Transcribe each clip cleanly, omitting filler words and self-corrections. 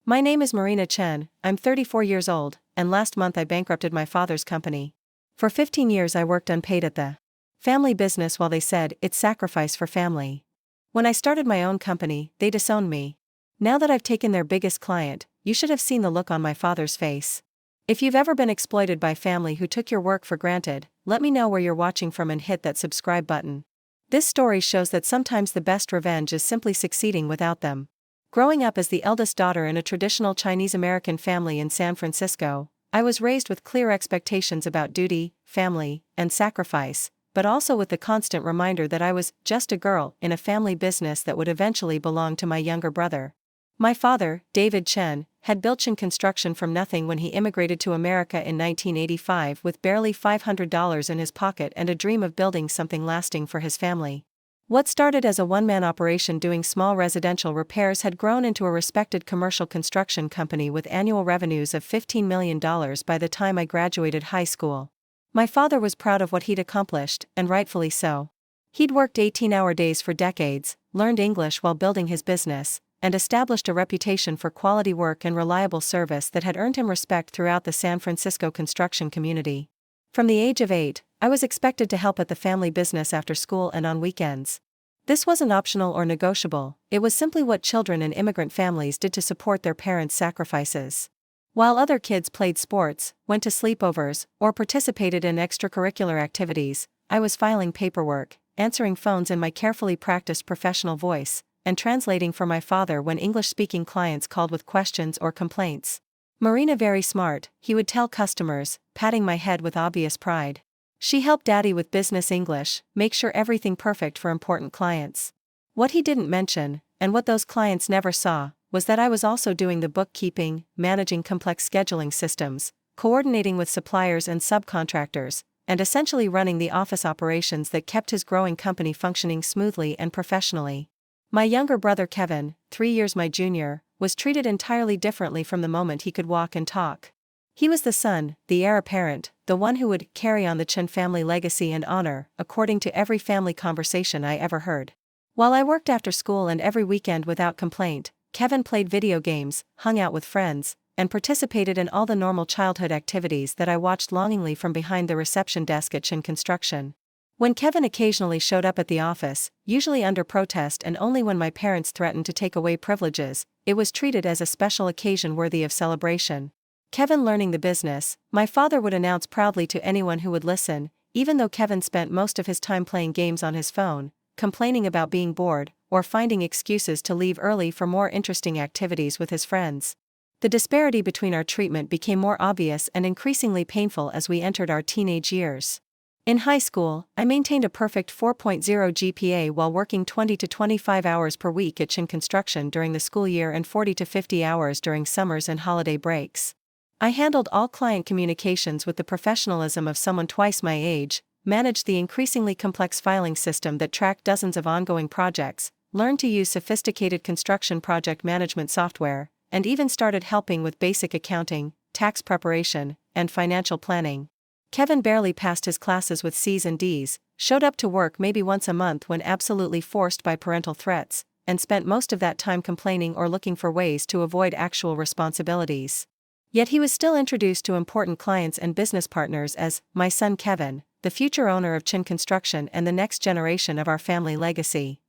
My name is Marina Chen, I'm 34 years old, and last month I bankrupted my father's company. For 15 years I worked unpaid at the family business while they said it's sacrifice for family. When I started my own company, they disowned me. Now that I've taken their biggest client, you should have seen the look on my father's face. If you've ever been exploited by family who took your work for granted, let me know where you're watching from and hit that subscribe button. This story shows that sometimes the best revenge is simply succeeding without them. Growing up as the eldest daughter in a traditional Chinese-American family in San Francisco, I was raised with clear expectations about duty, family, and sacrifice, but also with the constant reminder that I was just a girl in a family business that would eventually belong to my younger brother. My father, David Chen, had built Chen Construction from nothing when he immigrated to America in 1985 with barely $500 in his pocket and a dream of building something lasting for his family. What started as a one-man operation doing small residential repairs had grown into a respected commercial construction company with annual revenues of $15 million by the time I graduated high school. My father was proud of what he'd accomplished, and rightfully so. He'd worked 18-hour days for decades, learned English while building his business, and established a reputation for quality work and reliable service that had earned him respect throughout the San Francisco construction community. From the age of 8, I was expected to help at the family business after school and on weekends. This wasn't optional or negotiable, it was simply what children in immigrant families did to support their parents' sacrifices. While other kids played sports, went to sleepovers, or participated in extracurricular activities, I was filing paperwork, answering phones in my carefully practiced professional voice, and translating for my father when English-speaking clients called with questions or complaints. Marina very smart, he would tell customers, patting my head with obvious pride. She helped Daddy with business English, make sure everything perfect for important clients. What he didn't mention, and what those clients never saw, was that I was also doing the bookkeeping, managing complex scheduling systems, coordinating with suppliers and subcontractors, and essentially running the office operations that kept his growing company functioning smoothly and professionally. My younger brother Kevin, 3 years my junior, was treated entirely differently from the moment he could walk and talk. He was the son, the heir apparent, the one who would carry on the Chen family legacy and honor, according to every family conversation I ever heard. While I worked after school and every weekend without complaint, Kevin played video games, hung out with friends, and participated in all the normal childhood activities that I watched longingly from behind the reception desk at Chen Construction. When Kevin occasionally showed up at the office, usually under protest and only when my parents threatened to take away privileges, it was treated as a special occasion worthy of celebration. Kevin learning the business, my father would announce proudly to anyone who would listen, even though Kevin spent most of his time playing games on his phone, complaining about being bored, or finding excuses to leave early for more interesting activities with his friends. The disparity between our treatment became more obvious and increasingly painful as we entered our teenage years. In high school, I maintained a perfect 4.0 GPA while working 20 to 25 hours per week at Chen Construction during the school year and 40 to 50 hours during summers and holiday breaks. I handled all client communications with the professionalism of someone twice my age, managed the increasingly complex filing system that tracked dozens of ongoing projects, learned to use sophisticated construction project management software, and even started helping with basic accounting, tax preparation, and financial planning. Kevin barely passed his classes with C's and D's, showed up to work maybe once a month when absolutely forced by parental threats, and spent most of that time complaining or looking for ways to avoid actual responsibilities. Yet he was still introduced to important clients and business partners as my son Kevin, the future owner of Chen Construction and the next generation of our family legacy.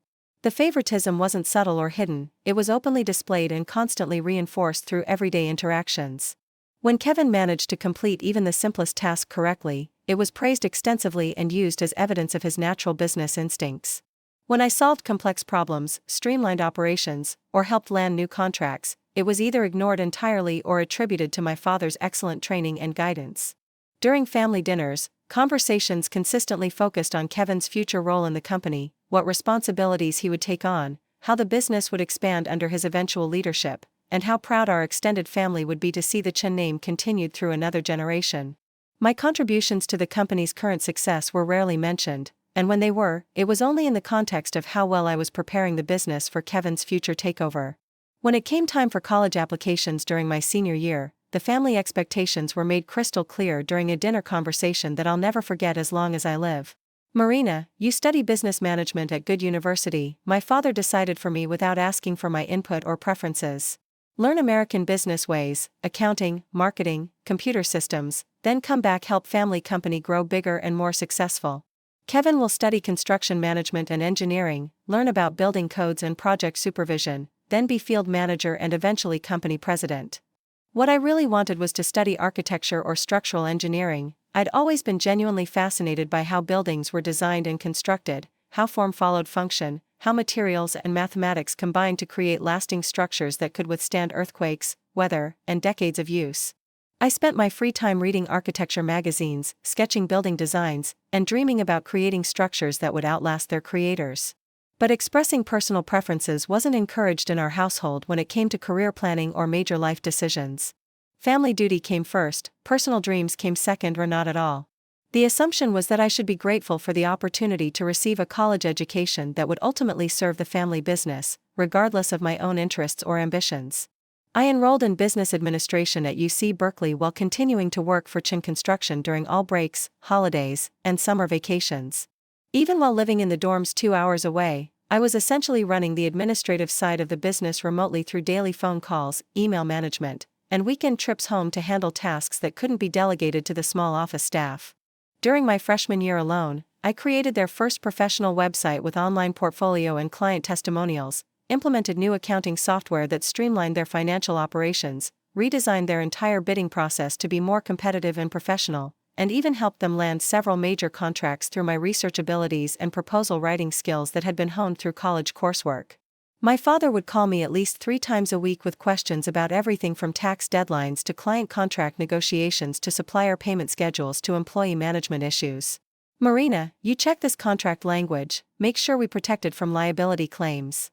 The favoritism wasn't subtle or hidden, it was openly displayed and constantly reinforced through everyday interactions. When Kevin managed to complete even the simplest task correctly, it was praised extensively and used as evidence of his natural business instincts. When I solved complex problems, streamlined operations, or helped land new contracts, it was either ignored entirely or attributed to my father's excellent training and guidance. During family dinners, conversations consistently focused on Kevin's future role in the company, what responsibilities he would take on, how the business would expand under his eventual leadership, and how proud our extended family would be to see the Chen name continued through another generation. My contributions to the company's current success were rarely mentioned, and when they were, it was only in the context of how well I was preparing the business for Kevin's future takeover. When it came time for college applications during my senior year, the family expectations were made crystal clear during a dinner conversation that I'll never forget as long as I live. "Marina, you study business management at good university," my father decided for me without asking for my input or preferences. Learn American business ways, accounting, marketing, computer systems, then come back help family company grow bigger and more successful. Kevin will study construction management and engineering, learn about building codes and project supervision, then be field manager and eventually company president. What I really wanted was to study architecture or structural engineering. I'd always been genuinely fascinated by how buildings were designed and constructed, how form followed function, how materials and mathematics combined to create lasting structures that could withstand earthquakes, weather, and decades of use. I spent my free time reading architecture magazines, sketching building designs, and dreaming about creating structures that would outlast their creators. But expressing personal preferences wasn't encouraged in our household when it came to career planning or major life decisions. Family duty came first, personal dreams came second or not at all. The assumption was that I should be grateful for the opportunity to receive a college education that would ultimately serve the family business, regardless of my own interests or ambitions. I enrolled in business administration at UC Berkeley while continuing to work for Chen Construction during all breaks, holidays, and summer vacations. Even while living in the dorms 2 hours away, I was essentially running the administrative side of the business remotely through daily phone calls, email management, and weekend trips home to handle tasks that couldn't be delegated to the small office staff. During my freshman year alone, I created their first professional website with online portfolio and client testimonials, implemented new accounting software that streamlined their financial operations, redesigned their entire bidding process to be more competitive and professional, and even helped them land several major contracts through my research abilities and proposal writing skills that had been honed through college coursework. My father would call me at least 3 times a week with questions about everything from tax deadlines to client contract negotiations to supplier payment schedules to employee management issues. Marina, you check this contract language, make sure we protect it from liability claims.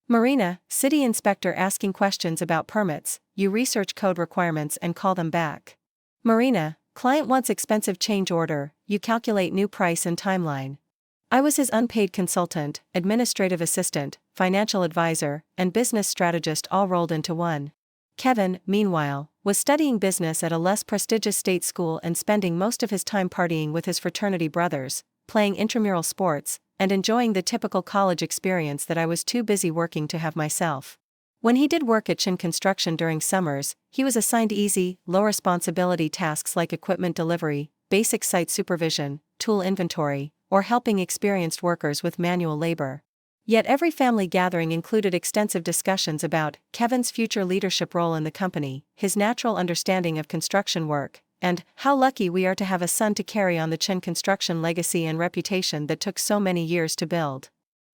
Marina, city inspector asking questions about permits, you research code requirements and call them back. Marina, client wants expensive change order, you calculate new price and timeline. I was his unpaid consultant, administrative assistant, financial advisor, and business strategist all rolled into one. Kevin, meanwhile, was studying business at a less prestigious state school and spending most of his time partying with his fraternity brothers, playing intramural sports, and enjoying the typical college experience that I was too busy working to have myself. When he did work at Chen Construction during summers, he was assigned easy, low-responsibility tasks like equipment delivery, basic site supervision, tool inventory, or helping experienced workers with manual labor. Yet every family gathering included extensive discussions about Kevin's future leadership role in the company, his natural understanding of construction work, and how lucky we are to have a son to carry on the Chen Construction legacy and reputation that took so many years to build.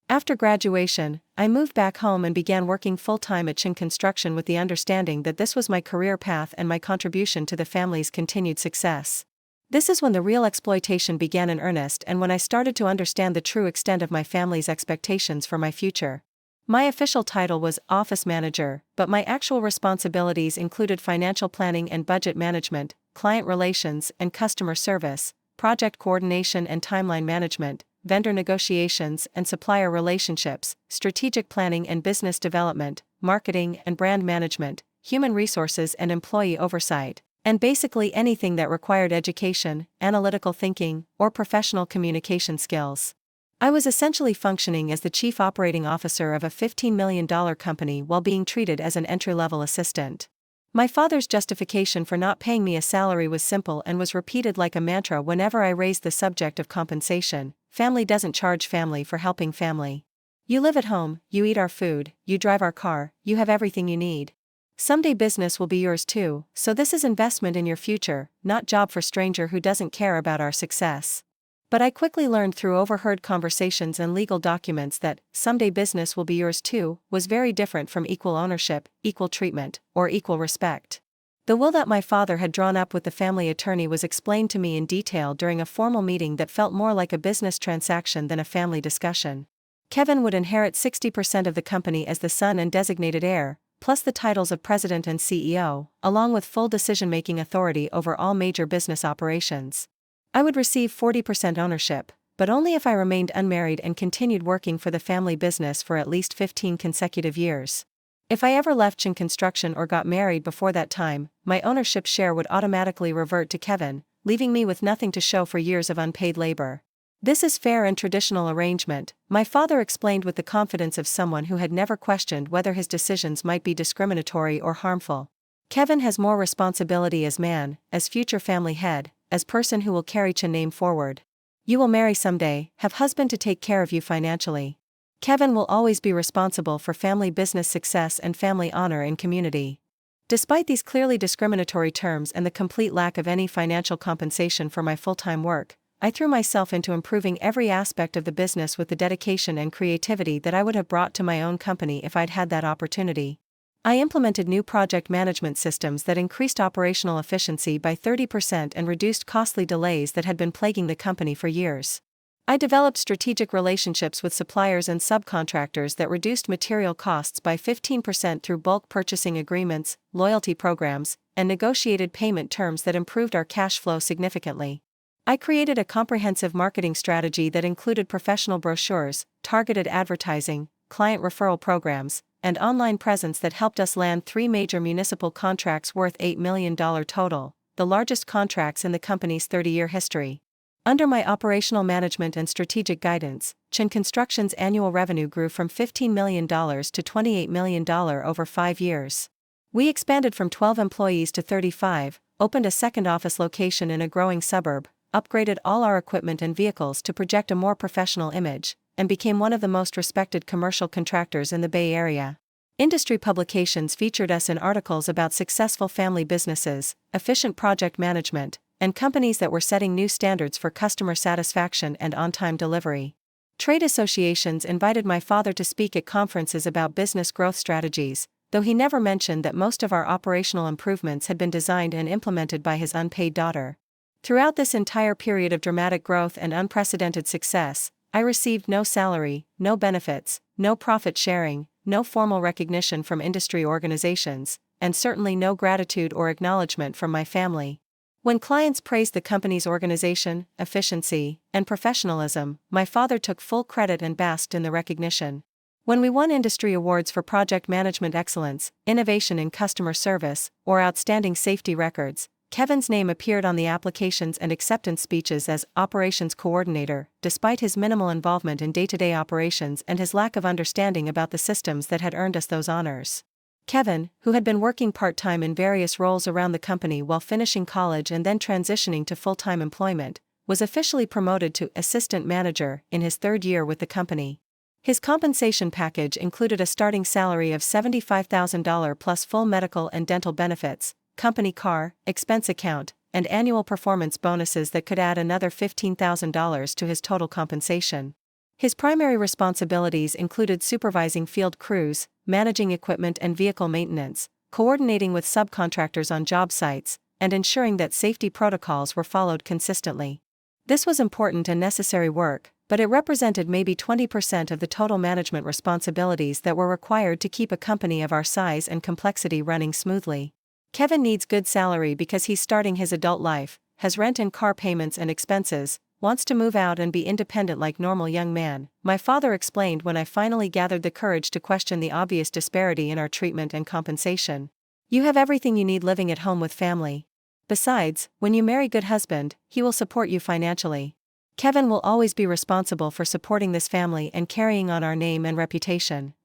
After graduation, I moved back home and began working full-time at Chen Construction with the understanding that this was my career path and my contribution to the family's continued success. This is when the real exploitation began in earnest and when I started to understand the true extent of my family's expectations for my future. My official title was office manager, but my actual responsibilities included financial planning and budget management, client relations and customer service, project coordination and timeline management, vendor negotiations and supplier relationships, strategic planning and business development, marketing and brand management, human resources and employee oversight, and basically anything that required education, analytical thinking, or professional communication skills. I was essentially functioning as the chief operating officer of a $15 million company while being treated as an entry-level assistant. My father's justification for not paying me a salary was simple and was repeated like a mantra whenever I raised the subject of compensation: family doesn't charge family for helping family. You live at home, you eat our food, you drive our car, you have everything you need. Someday business will be yours too, so this is investment in your future, not job for stranger who doesn't care about our success. But I quickly learned through overheard conversations and legal documents that someday business will be yours too was very different from equal ownership, equal treatment, or equal respect. The will that my father had drawn up with the family attorney was explained to me in detail during a formal meeting that felt more like a business transaction than a family discussion. Kevin would inherit 60% of the company as the son and designated heir, plus the titles of president and CEO, along with full decision-making authority over all major business operations. I would receive 40% ownership, but only if I remained unmarried and continued working for the family business for at least 15 consecutive years. If I ever left Chen Construction or got married before that time, my ownership share would automatically revert to Kevin, leaving me with nothing to show for years of unpaid labor. This is fair and traditional arrangement, my father explained with the confidence of someone who had never questioned whether his decisions might be discriminatory or harmful. Kevin has more responsibility as man, as future family head, as person who will carry Chen name forward. You will marry someday, have husband to take care of you financially. Kevin will always be responsible for family business success and family honor in community. Despite these clearly discriminatory terms and the complete lack of any financial compensation for my full-time work, I threw myself into improving every aspect of the business with the dedication and creativity that I would have brought to my own company if I'd had that opportunity. I implemented new project management systems that increased operational efficiency by 30% and reduced costly delays that had been plaguing the company for years. I developed strategic relationships with suppliers and subcontractors that reduced material costs by 15% through bulk purchasing agreements, loyalty programs, and negotiated payment terms that improved our cash flow significantly. I created a comprehensive marketing strategy that included professional brochures, targeted advertising, client referral programs, and online presence that helped us land 3 major municipal contracts worth $8 million total, the largest contracts in the company's 30-year history. Under my operational management and strategic guidance, Chen Construction's annual revenue grew from $15 million to $28 million over 5 years. We expanded from 12 employees to 35, opened a second office location in a growing suburb, upgraded all our equipment and vehicles to project a more professional image, and became one of the most respected commercial contractors in the Bay Area. Industry publications featured us in articles about successful family businesses, efficient project management, and companies that were setting new standards for customer satisfaction and on-time delivery. Trade associations invited my father to speak at conferences about business growth strategies, though he never mentioned that most of our operational improvements had been designed and implemented by his unpaid daughter. Throughout this entire period of dramatic growth and unprecedented success, I received no salary, no benefits, no profit sharing, no formal recognition from industry organizations, and certainly no gratitude or acknowledgement from my family. When clients praised the company's organization, efficiency, and professionalism, my father took full credit and basked in the recognition. When we won industry awards for project management excellence, innovation in customer service, or outstanding safety records, Kevin's name appeared on the applications and acceptance speeches as operations coordinator, despite his minimal involvement in day-to-day operations and his lack of understanding about the systems that had earned us those honors. Kevin, who had been working part-time in various roles around the company while finishing college and then transitioning to full-time employment, was officially promoted to assistant manager in his 3rd year with the company. His compensation package included a starting salary of $75,000 plus full medical and dental benefits, company car, expense account, and annual performance bonuses that could add another $15,000 to his total compensation. His primary responsibilities included supervising field crews, managing equipment and vehicle maintenance, coordinating with subcontractors on job sites, and ensuring that safety protocols were followed consistently. This was important and necessary work, but it represented maybe 20% of the total management responsibilities that were required to keep a company of our size and complexity running smoothly. Kevin needs good salary because he's starting his adult life, has rent and car payments and expenses, wants to move out and be independent like normal young man, my father explained when I finally gathered the courage to question the obvious disparity in our treatment and compensation. You have everything you need living at home with family. Besides, when you marry good husband, he will support you financially. Kevin will always be responsible for supporting this family and carrying on our name and reputation.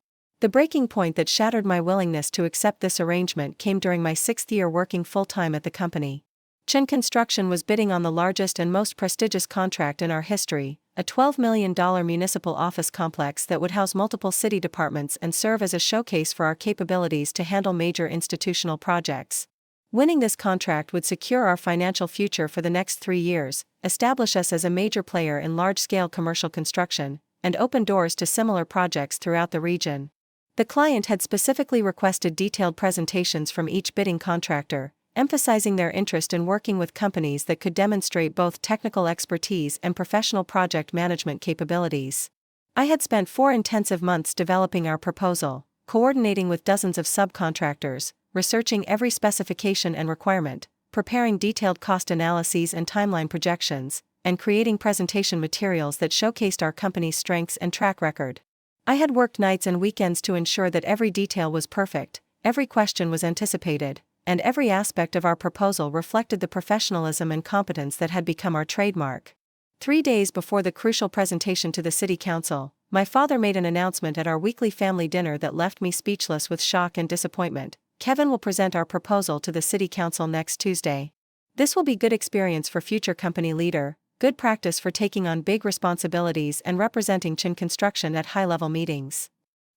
The breaking point that shattered my willingness to accept this arrangement came during my 6th year working full-time at the company. Chen Construction was bidding on the largest and most prestigious contract in our history, a $12 million municipal office complex that would house multiple city departments and serve as a showcase for our capabilities to handle major institutional projects. Winning this contract would secure our financial future for the next 3 years, establish us as a major player in large-scale commercial construction, and open doors to similar projects throughout the region. The client had specifically requested detailed presentations from each bidding contractor, emphasizing their interest in working with companies that could demonstrate both technical expertise and professional project management capabilities. I had spent 4 intensive months developing our proposal, coordinating with dozens of subcontractors, researching every specification and requirement, preparing detailed cost analyses and timeline projections, and creating presentation materials that showcased our company's strengths and track record. I had worked nights and weekends to ensure that every detail was perfect, every question was anticipated, and every aspect of our proposal reflected the professionalism and competence that had become our trademark. 3 days before the crucial presentation to the city council, my father made an announcement at our weekly family dinner that left me speechless with shock and disappointment. Kevin will present our proposal to the city council next Tuesday. This will be good experience for future company leader, good practice for taking on big responsibilities and representing Chen Construction at high-level meetings.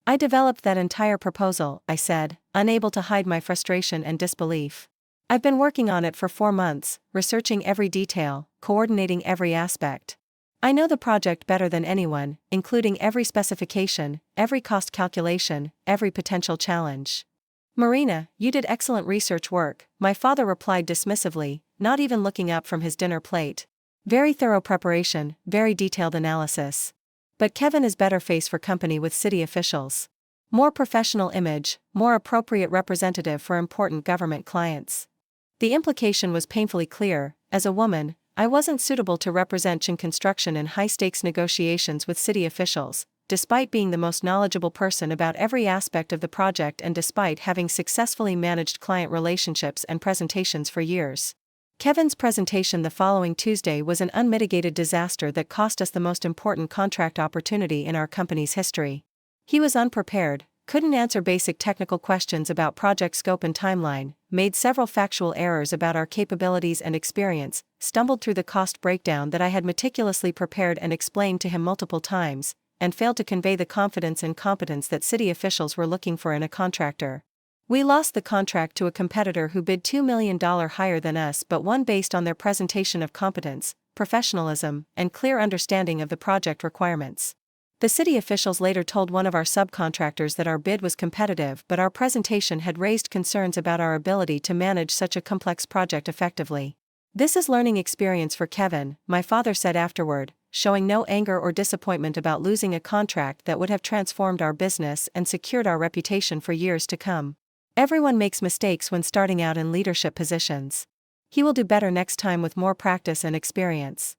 I developed that entire proposal, I said, unable to hide my frustration and disbelief. I've been working on it for 4 months, researching every detail, coordinating every aspect. I know the project better than anyone, including every specification, every cost calculation, every potential challenge. Marina, you did excellent research work, my father replied dismissively, not even looking up from his dinner plate. Very thorough preparation, very detailed analysis. But Kevin is better face for company with city officials. More professional image, more appropriate representative for important government clients. The implication was painfully clear. As a woman, I wasn't suitable to represent Chen Construction in high-stakes negotiations with city officials, despite being the most knowledgeable person about every aspect of the project and despite having successfully managed client relationships and presentations for years. Kevin's presentation the following Tuesday was an unmitigated disaster that cost us the most important contract opportunity in our company's history. He was unprepared, couldn't answer basic technical questions about project scope and timeline, made several factual errors about our capabilities and experience, stumbled through the cost breakdown that I had meticulously prepared and explained to him multiple times, and failed to convey the confidence and competence that city officials were looking for in a contractor. We lost the contract to a competitor who bid $2 million higher than us but won based on their presentation of competence, professionalism, and clear understanding of the project requirements. The city officials later told one of our subcontractors that our bid was competitive but our presentation had raised concerns about our ability to manage such a complex project effectively. This is learning experience for Kevin, my father said afterward, showing no anger or disappointment about losing a contract that would have transformed our business and secured our reputation for years to come. Everyone makes mistakes when starting out in leadership positions. He will do better next time with more practice and experience.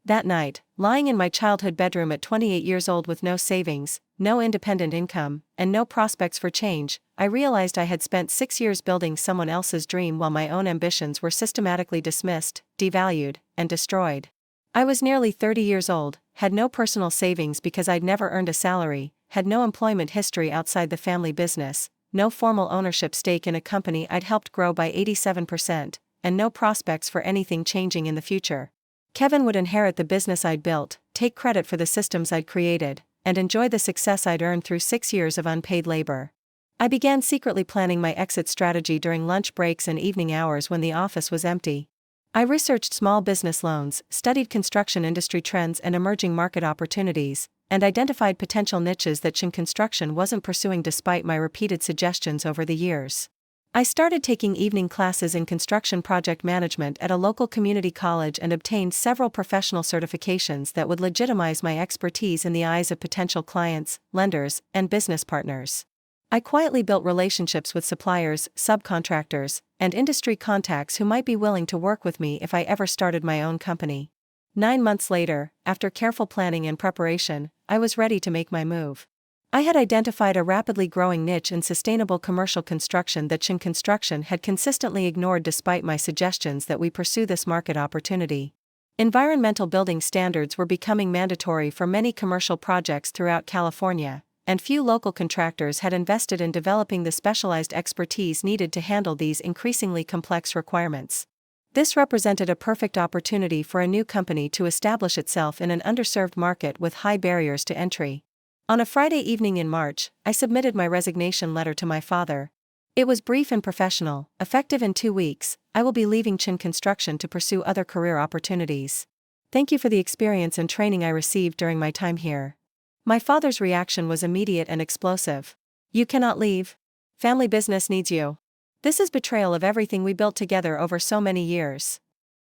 That night, lying in my childhood bedroom at 28 years old with no savings, no independent income, and no prospects for change, I realized I had spent 6 years building someone else's dream while my own ambitions were systematically dismissed, devalued, and destroyed. I was nearly 30 years old, had no personal savings because I'd never earned a salary, had no employment history outside the family business, no formal ownership stake in a company I'd helped grow by 87%, and no prospects for anything changing in the future. Kevin would inherit the business I'd built, take credit for the systems I'd created, and enjoy the success I'd earned through 6 years of unpaid labor. I began secretly planning my exit strategy during lunch breaks and evening hours when the office was empty. I researched small business loans, studied construction industry trends and emerging market opportunities, and identified potential niches that Chen Construction wasn't pursuing despite my repeated suggestions over the years. I started taking evening classes in construction project management at a local community college and obtained several professional certifications that would legitimize my expertise in the eyes of potential clients, lenders, and business partners. I quietly built relationships with suppliers, subcontractors, and industry contacts who might be willing to work with me if I ever started my own company. 9 months later, after careful planning and preparation, I was ready to make my move. I had identified a rapidly growing niche in sustainable commercial construction that Chen Construction had consistently ignored despite my suggestions that we pursue this market opportunity. Environmental building standards were becoming mandatory for many commercial projects throughout California, and few local contractors had invested in developing the specialized expertise needed to handle these increasingly complex requirements. This represented a perfect opportunity for a new company to establish itself in an underserved market with high barriers to entry. On a Friday evening in March, I submitted my resignation letter to my father. It was brief and professional, effective in 2 weeks. I will be leaving Chen Construction to pursue other career opportunities. Thank you for the experience and training I received during my time here. My father's reaction was immediate and explosive. You cannot leave. Family business needs you. This is betrayal of everything we built together over so many years.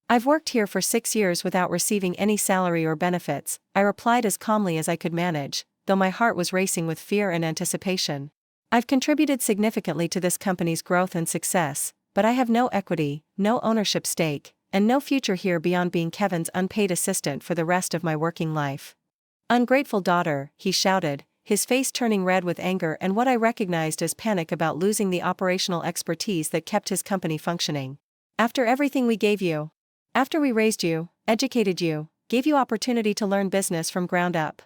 I've worked here for 6 years without receiving any salary or benefits, I replied as calmly as I could manage, though my heart was racing with fear and anticipation. I've contributed significantly to this company's growth and success, but I have no equity, no ownership stake, and no future here beyond being Kevin's unpaid assistant for the rest of my working life. Ungrateful daughter, he shouted, his face turning red with anger and what I recognized as panic about losing the operational expertise that kept his company functioning. After everything we gave you. After we raised you, educated you, gave you opportunity to learn business from ground up.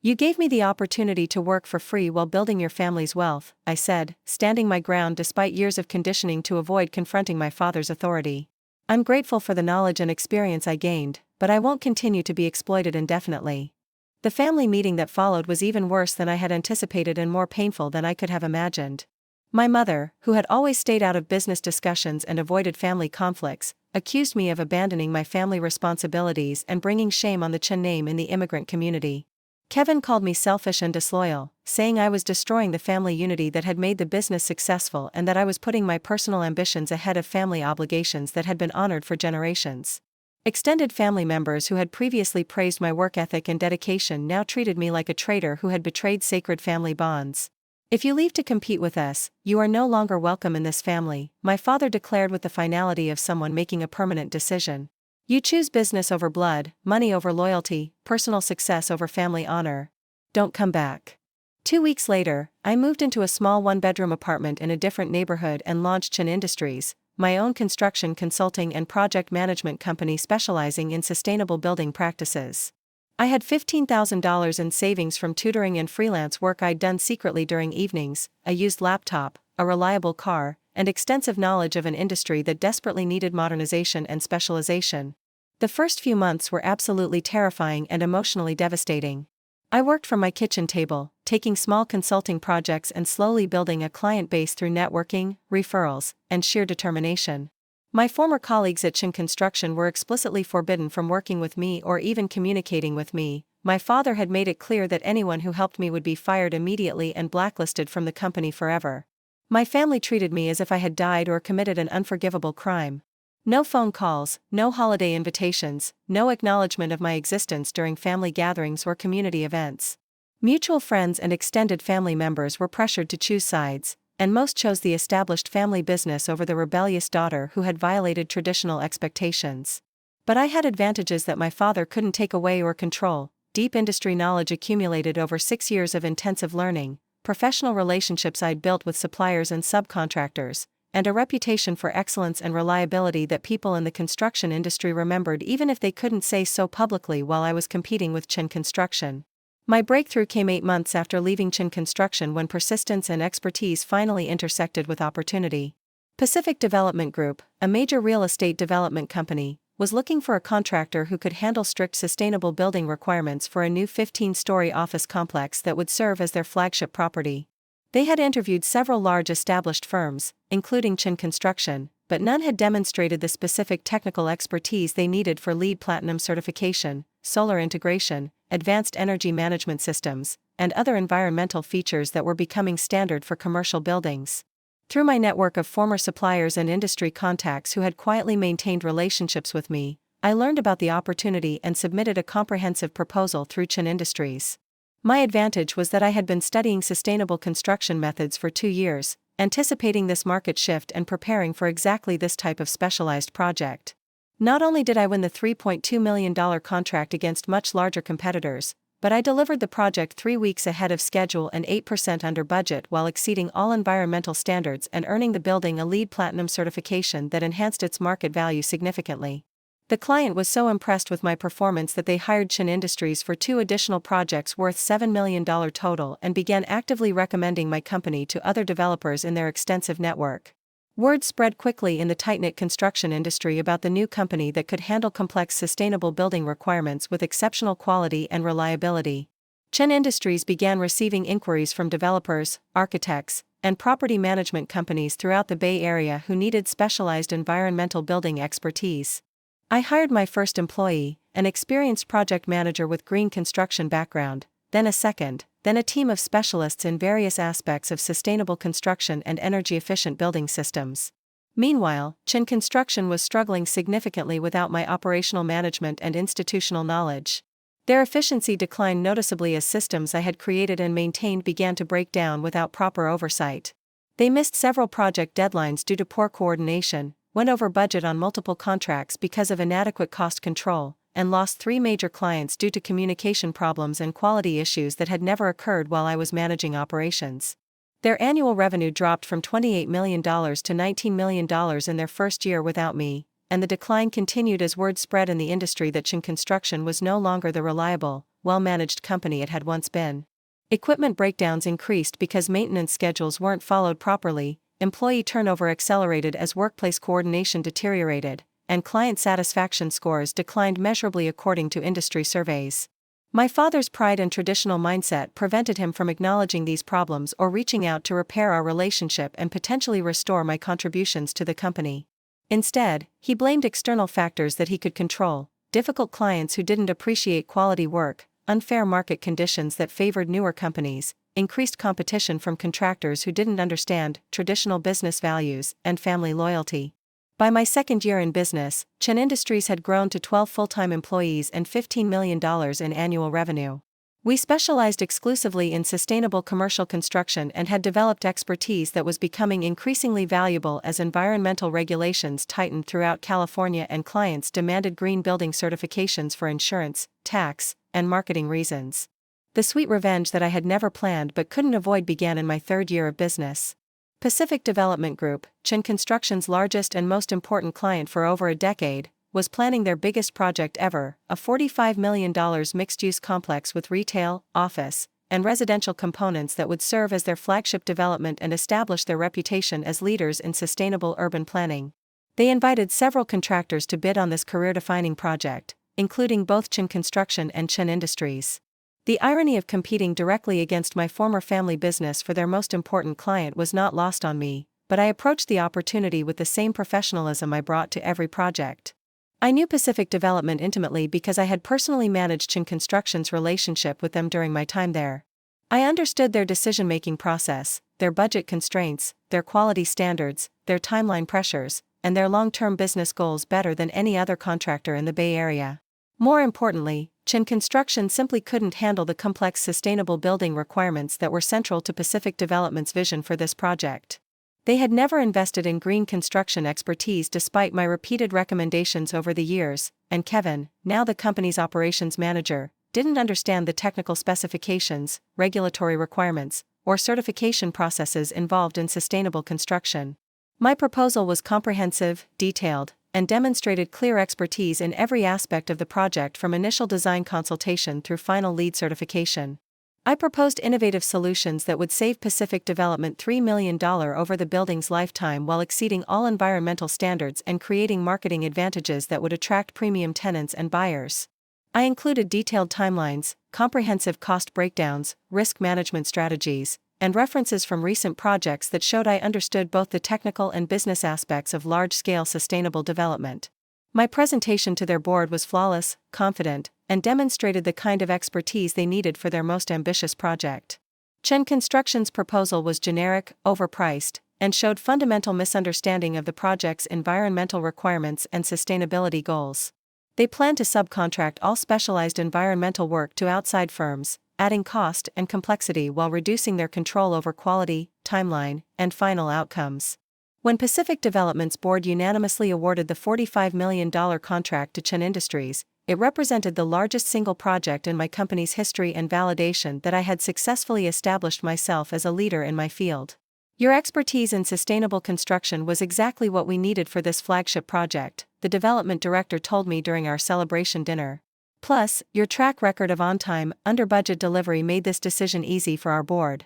You gave me the opportunity to work for free while building your family's wealth, I said, standing my ground despite years of conditioning to avoid confronting my father's authority. I'm grateful for the knowledge and experience I gained, but I won't continue to be exploited indefinitely. The family meeting that followed was even worse than I had anticipated and more painful than I could have imagined. My mother, who had always stayed out of business discussions and avoided family conflicts, accused me of abandoning my family responsibilities and bringing shame on the Chen name in the immigrant community. Kevin called me selfish and disloyal, saying I was destroying the family unity that had made the business successful and that I was putting my personal ambitions ahead of family obligations that had been honored for generations. Extended family members who had previously praised my work ethic and dedication now treated me like a traitor who had betrayed sacred family bonds. If you leave to compete with us, you are no longer welcome in this family, my father declared with the finality of someone making a permanent decision. You choose business over blood, money over loyalty, personal success over family honor. Don't come back. 2 weeks later, I moved into a small one-bedroom apartment in a different neighborhood and launched Chen Industries, my own construction consulting and project management company specializing in sustainable building practices. I had $15,000 in savings from tutoring and freelance work I'd done secretly during evenings, a used laptop, a reliable car, and extensive knowledge of an industry that desperately needed modernization and specialization. The first few months were absolutely terrifying and emotionally devastating. I worked from my kitchen table, taking small consulting projects and slowly building a client base through networking, referrals, and sheer determination. My former colleagues at Chen Construction were explicitly forbidden from working with me or even communicating with me. My father had made it clear that anyone who helped me would be fired immediately and blacklisted from the company forever. My family treated me as if I had died or committed an unforgivable crime. No phone calls, no holiday invitations, no acknowledgement of my existence during family gatherings or community events. Mutual friends and extended family members were pressured to choose sides, and most chose the established family business over the rebellious daughter who had violated traditional expectations. But I had advantages that my father couldn't take away or control: deep industry knowledge accumulated over 6 years of intensive learning, professional relationships I'd built with suppliers and subcontractors, and a reputation for excellence and reliability that people in the construction industry remembered even if they couldn't say so publicly while I was competing with Chen Construction. My breakthrough came 8 months after leaving Chen Construction when persistence and expertise finally intersected with opportunity. Pacific Development Group, a major real estate development company, was looking for a contractor who could handle strict sustainable building requirements for a new 15-story office complex that would serve as their flagship property. They had interviewed several large established firms, including Chen Construction, but none had demonstrated the specific technical expertise they needed for LEED Platinum certification, solar integration, advanced energy management systems, and other environmental features that were becoming standard for commercial buildings. Through my network of former suppliers and industry contacts who had quietly maintained relationships with me, I learned about the opportunity and submitted a comprehensive proposal through Chen Industries. My advantage was that I had been studying sustainable construction methods for 2 years, anticipating this market shift and preparing for exactly this type of specialized project. Not only did I win the $3.2 million contract against much larger competitors, but I delivered the project 3 weeks ahead of schedule and 8% under budget while exceeding all environmental standards and earning the building a LEED Platinum certification that enhanced its market value significantly. The client was so impressed with my performance that they hired Chen Industries for 2 additional projects worth $7 million total and began actively recommending my company to other developers in their extensive network. Word spread quickly in the tight-knit construction industry about the new company that could handle complex sustainable building requirements with exceptional quality and reliability. Chen Industries began receiving inquiries from developers, architects, and property management companies throughout the Bay Area who needed specialized environmental building expertise. I hired my first employee, an experienced project manager with green construction background, then a second, then a team of specialists in various aspects of sustainable construction and energy-efficient building systems. Meanwhile, Chen Construction was struggling significantly without my operational management and institutional knowledge. Their efficiency declined noticeably as systems I had created and maintained began to break down without proper oversight. They missed several project deadlines due to poor coordination, went over budget on multiple contracts because of inadequate cost control, and lost 3 major clients due to communication problems and quality issues that had never occurred while I was managing operations. Their annual revenue dropped from $28 million to $19 million in their first year without me, and the decline continued as word spread in the industry that Chen Construction was no longer the reliable, well-managed company it had once been. Equipment breakdowns increased because maintenance schedules weren't followed properly, employee turnover accelerated as workplace coordination deteriorated, and client satisfaction scores declined measurably according to industry surveys. My father's pride and traditional mindset prevented him from acknowledging these problems or reaching out to repair our relationship and potentially restore my contributions to the company. Instead, he blamed external factors that he could control: difficult clients who didn't appreciate quality work, unfair market conditions that favored newer companies, increased competition from contractors who didn't understand traditional business values, and family loyalty. By my second year in business, Chen Industries had grown to 12 full-time employees and $15 million in annual revenue. We specialized exclusively in sustainable commercial construction and had developed expertise that was becoming increasingly valuable as environmental regulations tightened throughout California and clients demanded green building certifications for insurance, tax, and marketing reasons. The sweet revenge that I had never planned but couldn't avoid began in my third year of business. Pacific Development Group, Chen Construction's largest and most important client for over a decade, was planning their biggest project ever, a $45 million mixed-use complex with retail, office, and residential components that would serve as their flagship development and establish their reputation as leaders in sustainable urban planning. They invited several contractors to bid on this career-defining project, including both Chen Construction and Chen Industries. The irony of competing directly against my former family business for their most important client was not lost on me, but I approached the opportunity with the same professionalism I brought to every project. I knew Pacific Development intimately because I had personally managed Chen Construction's relationship with them during my time there. I understood their decision-making process, their budget constraints, their quality standards, their timeline pressures, and their long-term business goals better than any other contractor in the Bay Area. More importantly, Chen Construction simply couldn't handle the complex sustainable building requirements that were central to Pacific Development's vision for this project. They had never invested in green construction expertise despite my repeated recommendations over the years, and Kevin, now the company's operations manager, didn't understand the technical specifications, regulatory requirements, or certification processes involved in sustainable construction. My proposal was comprehensive, detailed, and demonstrated clear expertise in every aspect of the project from initial design consultation through final LEED certification. I proposed innovative solutions that would save Pacific Development $3 million over the building's lifetime while exceeding all environmental standards and creating marketing advantages that would attract premium tenants and buyers. I included detailed timelines, comprehensive cost breakdowns, risk management strategies, and references from recent projects that showed I understood both the technical and business aspects of large-scale sustainable development. My presentation to their board was flawless, confident, and demonstrated the kind of expertise they needed for their most ambitious project. Chen Construction's proposal was generic, overpriced, and showed fundamental misunderstanding of the project's environmental requirements and sustainability goals. They planned to subcontract all specialized environmental work to outside firms, adding cost and complexity while reducing their control over quality, timeline, and final outcomes. When Pacific Development's board unanimously awarded the $45 million contract to Chen Industries, it represented the largest single project in my company's history and validation that I had successfully established myself as a leader in my field. Your expertise in sustainable construction was exactly what we needed for this flagship project, the development director told me during our celebration dinner. Plus, your track record of on-time, under-budget delivery made this decision easy for our board.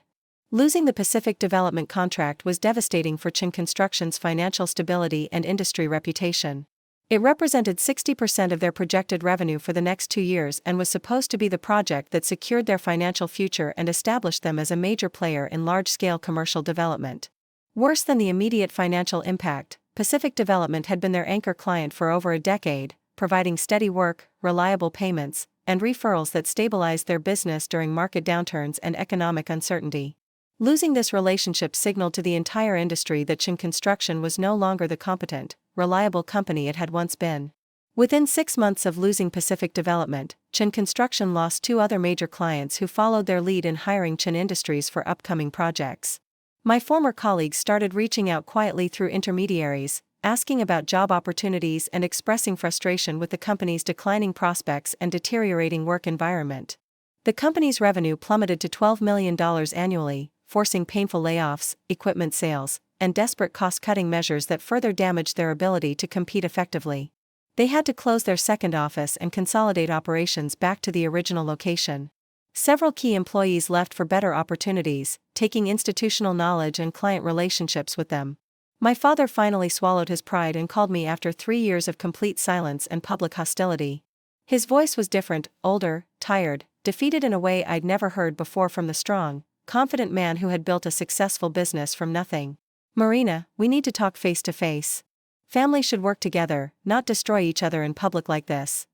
Losing the Pacific Development contract was devastating for Chen Construction's financial stability and industry reputation. It represented 60% of their projected revenue for the next 2 years and was supposed to be the project that secured their financial future and established them as a major player in large-scale commercial development. Worse than the immediate financial impact, Pacific Development had been their anchor client for over a decade, providing steady work, reliable payments, and referrals that stabilized their business during market downturns and economic uncertainty. Losing this relationship signaled to the entire industry that Chen Construction was no longer the competent, reliable company it had once been. Within 6 months of losing Pacific Development, Chen Construction lost 2 other major clients who followed their lead in hiring Chen Industries for upcoming projects. My former colleagues started reaching out quietly through intermediaries, asking about job opportunities and expressing frustration with the company's declining prospects and deteriorating work environment. The company's revenue plummeted to $12 million annually, forcing painful layoffs, equipment sales, and desperate cost-cutting measures that further damaged their ability to compete effectively. They had to close their second office and consolidate operations back to the original location. Several key employees left for better opportunities, taking institutional knowledge and client relationships with them. My father finally swallowed his pride and called me after 3 years of complete silence and public hostility. His voice was different, older, tired, defeated in a way I'd never heard before from the strong, confident man who had built a successful business from nothing. "Marina, we need to talk face to face. Families should work together, not destroy each other in public like this."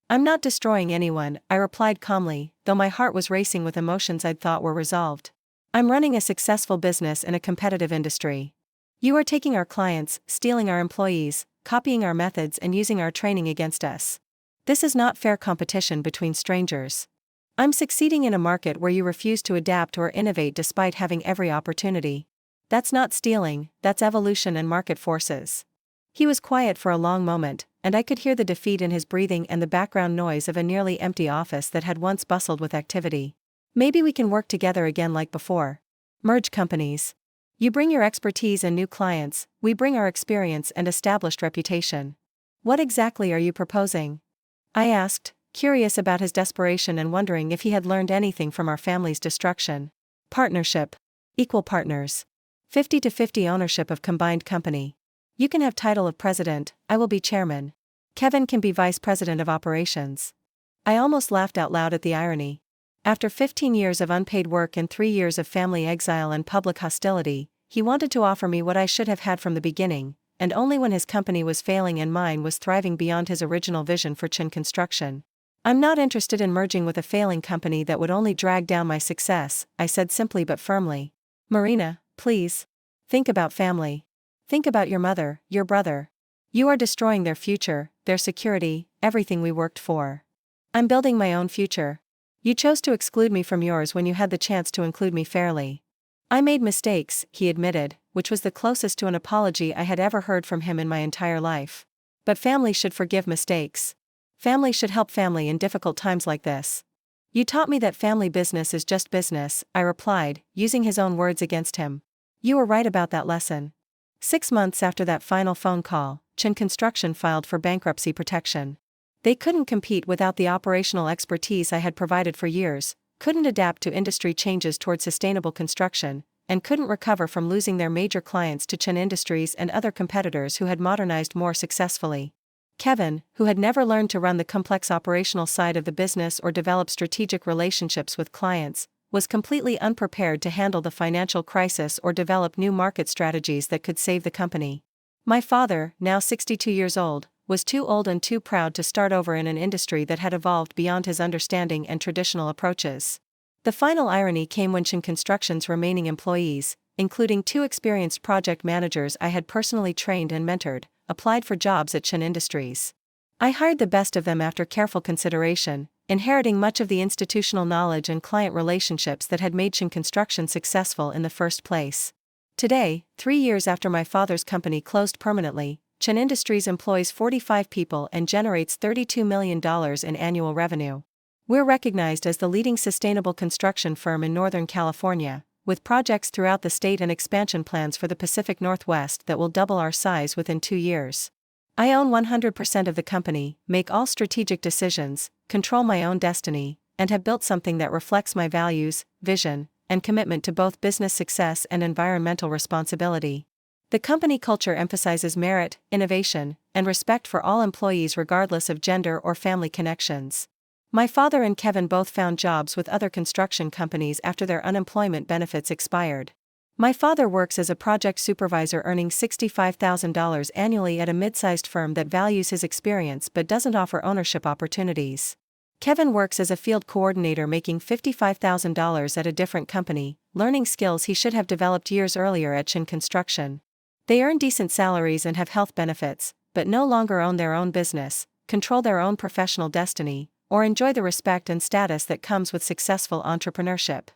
"I'm not destroying anyone," I replied calmly, though my heart was racing with emotions I'd thought were resolved. "I'm running a successful business in a competitive industry. You are taking our clients, stealing our employees, copying our methods and using our training against us. This is not fair competition between strangers. I'm succeeding in a market where you refuse to adapt or innovate despite having every opportunity. That's not stealing, that's evolution and market forces." He was quiet for a long moment, and I could hear the defeat in his breathing and the background noise of a nearly empty office that had once bustled with activity. "Maybe we can work together again like before. Merge companies. You bring your expertise and new clients, we bring our experience and established reputation. What exactly are you proposing?" I asked, curious about his desperation and wondering if he had learned anything from our family's destruction. "Partnership. Equal partners. 50-50 ownership of combined company. You can have title of president, I will be chairman. Kevin can be vice president of operations." I almost laughed out loud at the irony. After 15 years of unpaid work and 3 years of family exile and public hostility, he wanted to offer me what I should have had from the beginning, and only when his company was failing and mine was thriving beyond his original vision for Chen Construction. "I'm not interested in merging with a failing company that would only drag down my success," I said simply but firmly. "Marina, please. Think about family. Think about your mother, your brother. You are destroying their future, their security, everything we worked for. I'm building my own future. You chose to exclude me from yours when you had the chance to include me fairly." "I made mistakes," he admitted, which was the closest to an apology I had ever heard from him in my entire life. "But family should forgive mistakes. Family should help family in difficult times like this." "You taught me that family business is just business," I replied, using his own words against him. "You were right about that lesson." 6 months after that final phone call, Chen Construction filed for bankruptcy protection. They couldn't compete without the operational expertise I had provided for years, couldn't adapt to industry changes toward sustainable construction, and couldn't recover from losing their major clients to Chen Industries and other competitors who had modernized more successfully. Kevin, who had never learned to run the complex operational side of the business or develop strategic relationships with clients, was completely unprepared to handle the financial crisis or develop new market strategies that could save the company. My father, now 62 years old, was too old and too proud to start over in an industry that had evolved beyond his understanding and traditional approaches. The final irony came when Chen Construction's remaining employees, including 2 experienced project managers I had personally trained and mentored, applied for jobs at Chen Industries. I hired the best of them after careful consideration, inheriting much of the institutional knowledge and client relationships that had made Chen Construction successful in the first place. Today, 3 years after my father's company closed permanently, Chen Industries employs 45 people and generates $32 million in annual revenue. We're recognized as the leading sustainable construction firm in Northern California, with projects throughout the state and expansion plans for the Pacific Northwest that will double our size within 2 years. I own 100% of the company, make all strategic decisions, control my own destiny, and have built something that reflects my values, vision, and commitment to both business success and environmental responsibility. The company culture emphasizes merit, innovation, and respect for all employees regardless of gender or family connections. My father and Kevin both found jobs with other construction companies after their unemployment benefits expired. My father works as a project supervisor earning $65,000 annually at a mid-sized firm that values his experience but doesn't offer ownership opportunities. Kevin works as a field coordinator making $55,000 at a different company, learning skills he should have developed years earlier at Chen Construction. They earn decent salaries and have health benefits, but no longer own their own business, control their own professional destiny, or enjoy the respect and status that comes with successful entrepreneurship.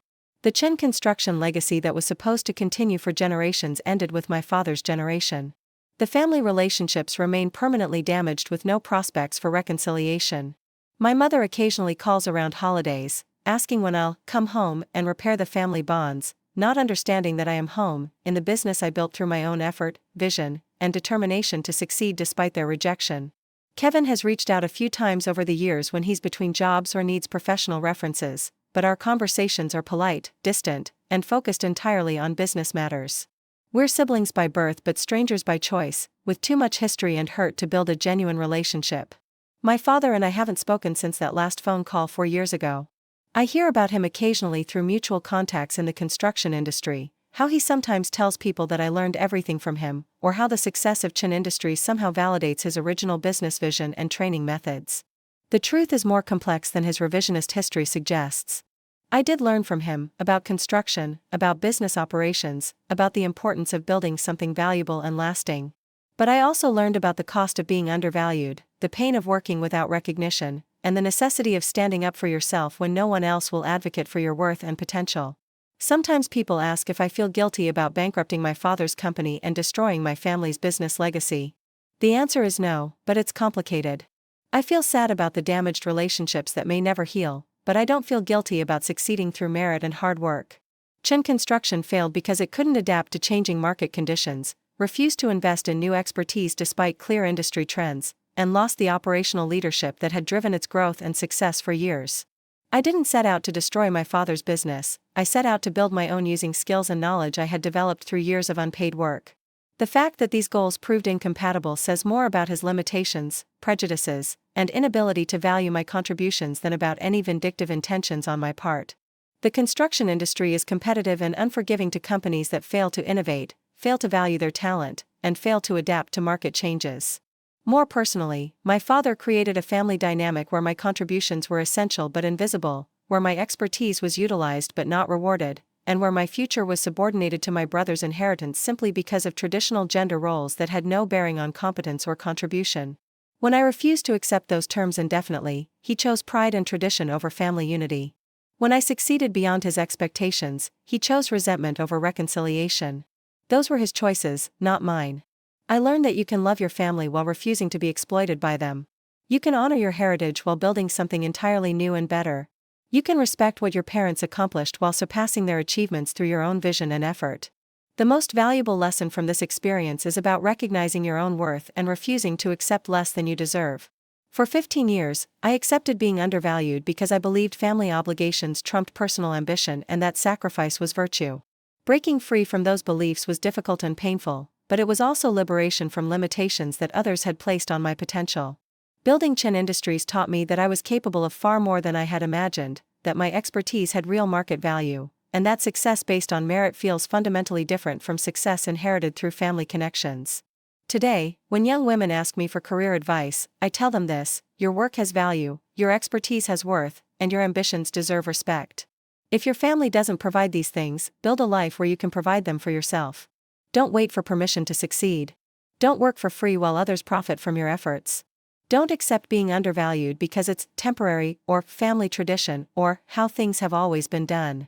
The Chen Construction legacy that was supposed to continue for generations ended with my father's generation. The family relationships remain permanently damaged with no prospects for reconciliation. My mother occasionally calls around holidays, asking when I'll come home and repair the family bonds, not understanding that I am home, in the business I built through my own effort, vision, and determination to succeed despite their rejection. Kevin has reached out a few times over the years when he's between jobs or needs professional references, but our conversations are polite, distant, and focused entirely on business matters. We're siblings by birth but strangers by choice, with too much history and hurt to build a genuine relationship. My father and I haven't spoken since that last phone call 4 years ago. I hear about him occasionally through mutual contacts in the construction industry, how he sometimes tells people that I learned everything from him, or how the success of Chen Industries somehow validates his original business vision and training methods. The truth is more complex than his revisionist history suggests. I did learn from him about construction, about business operations, about the importance of building something valuable and lasting. But I also learned about the cost of being undervalued, the pain of working without recognition, and the necessity of standing up for yourself when no one else will advocate for your worth and potential. Sometimes people ask if I feel guilty about bankrupting my father's company and destroying my family's business legacy. The answer is no, but it's complicated. I feel sad about the damaged relationships that may never heal, but I don't feel guilty about succeeding through merit and hard work. Chen Construction failed because it couldn't adapt to changing market conditions, refused to invest in new expertise despite clear industry trends, and lost the operational leadership that had driven its growth and success for years. I didn't set out to destroy my father's business, I set out to build my own using skills and knowledge I had developed through years of unpaid work. The fact that these goals proved incompatible says more about his limitations, prejudices, and inability to value my contributions than about any vindictive intentions on my part. The construction industry is competitive and unforgiving to companies that fail to innovate, fail to value their talent, and fail to adapt to market changes. More personally, my father created a family dynamic where my contributions were essential but invisible, where my expertise was utilized but not rewarded, and where my future was subordinated to my brother's inheritance simply because of traditional gender roles that had no bearing on competence or contribution. When I refused to accept those terms indefinitely, he chose pride and tradition over family unity. When I succeeded beyond his expectations, he chose resentment over reconciliation. Those were his choices, not mine. I learned that you can love your family while refusing to be exploited by them. You can honor your heritage while building something entirely new and better. You can respect what your parents accomplished while surpassing their achievements through your own vision and effort. The most valuable lesson from this experience is about recognizing your own worth and refusing to accept less than you deserve. For 15 years, I accepted being undervalued because I believed family obligations trumped personal ambition and that sacrifice was virtue. Breaking free from those beliefs was difficult and painful, but it was also liberation from limitations that others had placed on my potential. Building Chen Industries taught me that I was capable of far more than I had imagined, that my expertise had real market value, and that success based on merit feels fundamentally different from success inherited through family connections. Today, when young women ask me for career advice, I tell them this: your work has value, your expertise has worth, and your ambitions deserve respect. If your family doesn't provide these things, build a life where you can provide them for yourself. Don't wait for permission to succeed. Don't work for free while others profit from your efforts. Don't accept being undervalued because it's temporary, or family tradition, or how things have always been done.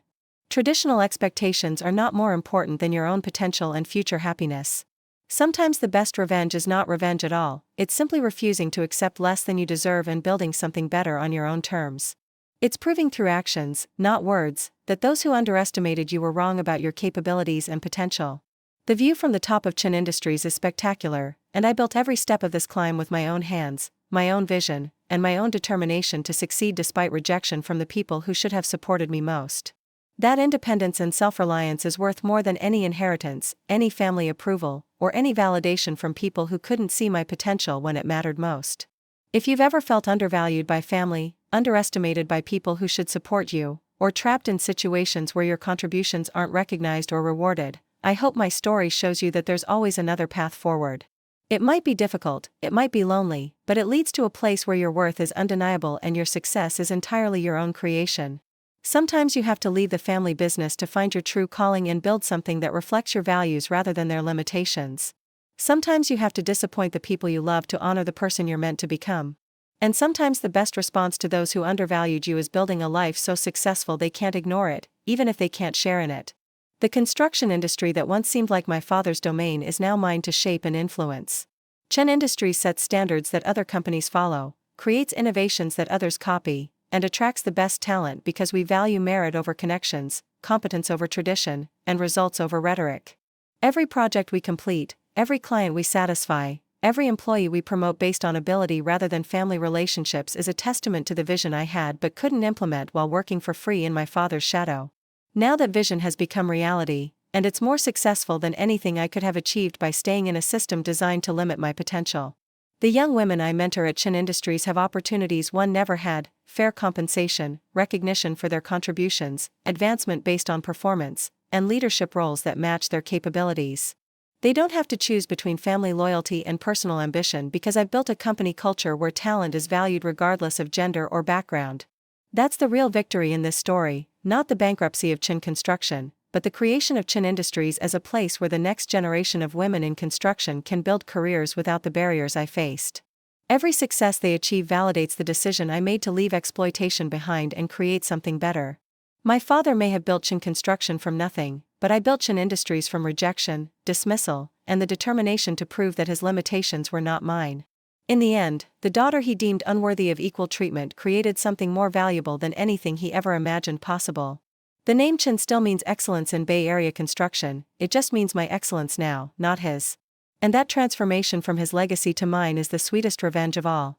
Traditional expectations are not more important than your own potential and future happiness. Sometimes the best revenge is not revenge at all, it's simply refusing to accept less than you deserve and building something better on your own terms. It's proving through actions, not words, that those who underestimated you were wrong about your capabilities and potential. The view from the top of Chen Industries is spectacular, and I built every step of this climb with my own hands, my own vision, and my own determination to succeed despite rejection from the people who should have supported me most. That independence and self-reliance is worth more than any inheritance, any family approval, or any validation from people who couldn't see my potential when it mattered most. If you've ever felt undervalued by family, underestimated by people who should support you, or trapped in situations where your contributions aren't recognized or rewarded, I hope my story shows you that there's always another path forward. It might be difficult, it might be lonely, but it leads to a place where your worth is undeniable and your success is entirely your own creation. Sometimes you have to leave the family business to find your true calling and build something that reflects your values rather than their limitations. Sometimes you have to disappoint the people you love to honor the person you're meant to become. And sometimes the best response to those who undervalued you is building a life so successful they can't ignore it, even if they can't share in it. The construction industry that once seemed like my father's domain is now mine to shape and influence. Chen Industries sets standards that other companies follow, creates innovations that others copy, and attracts the best talent because we value merit over connections, competence over tradition, and results over rhetoric. Every project we complete, every client we satisfy, every employee we promote based on ability rather than family relationships is a testament to the vision I had but couldn't implement while working for free in my father's shadow. Now that vision has become reality, and it's more successful than anything I could have achieved by staying in a system designed to limit my potential. The young women I mentor at Chen Industries have opportunities one never had: fair compensation, recognition for their contributions, advancement based on performance, and leadership roles that match their capabilities. They don't have to choose between family loyalty and personal ambition because I've built a company culture where talent is valued regardless of gender or background. That's the real victory in this story, not the bankruptcy of Chen Construction, but the creation of Chen Industries as a place where the next generation of women in construction can build careers without the barriers I faced. Every success they achieve validates the decision I made to leave exploitation behind and create something better. My father may have built Chen Construction from nothing, but I built Chen Industries from rejection, dismissal, and the determination to prove that his limitations were not mine. In the end, the daughter he deemed unworthy of equal treatment created something more valuable than anything he ever imagined possible. The name Chen still means excellence in Bay Area construction, it just means my excellence now, not his. And that transformation from his legacy to mine is the sweetest revenge of all.